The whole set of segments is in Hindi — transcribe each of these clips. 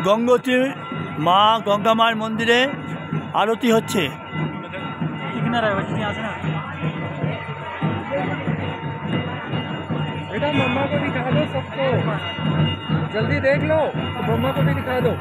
গঙ্গোত্রী মা গঙ্গা মার মন্দিরে आरती होच्छे। बेटा मम्मा को दिखा दो सबको, जल्दी देख लो, मम्मा को भी दिखा दो।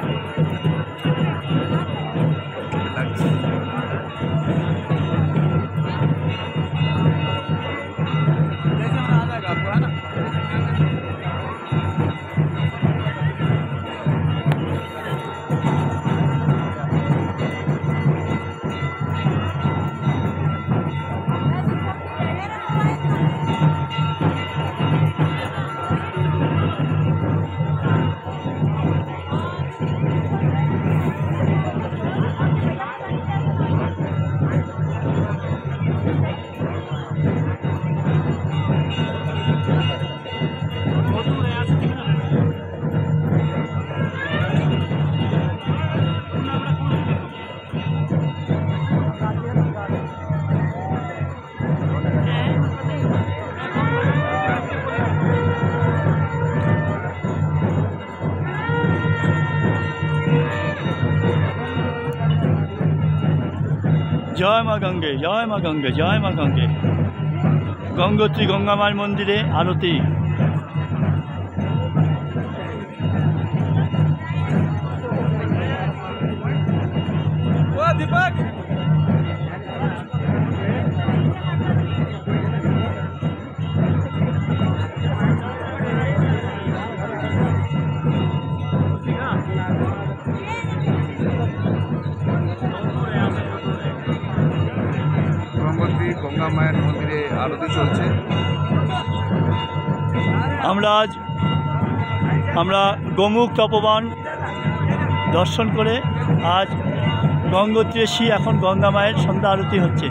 जय माँ गंगे, जय माँ गंगे, जय माँ गंगे। गंगोत्री गंगा मार मंदिरे आरती। दीपक गंगोत्री गंगा माয়ের মন্দিরে আরতি চলছে। আমরা গোমুখ তপবন দর্শন করে আজ गंगोत्री एসে এখন गंगा माয়ের সন্ধ্যা आरती হচ্ছে।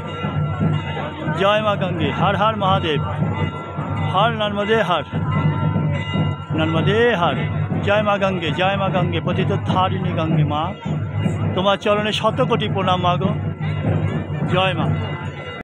जय माँ गंगे, हर हर महादेव, हर नर्मदे हर, नर्मदे हर। जय माँ गंगे, जय माँ गंगे, पतित धारिणी गंगे माँ, तुम्हार चरणे शत कोटी प्रणाम मागो। जय माँ।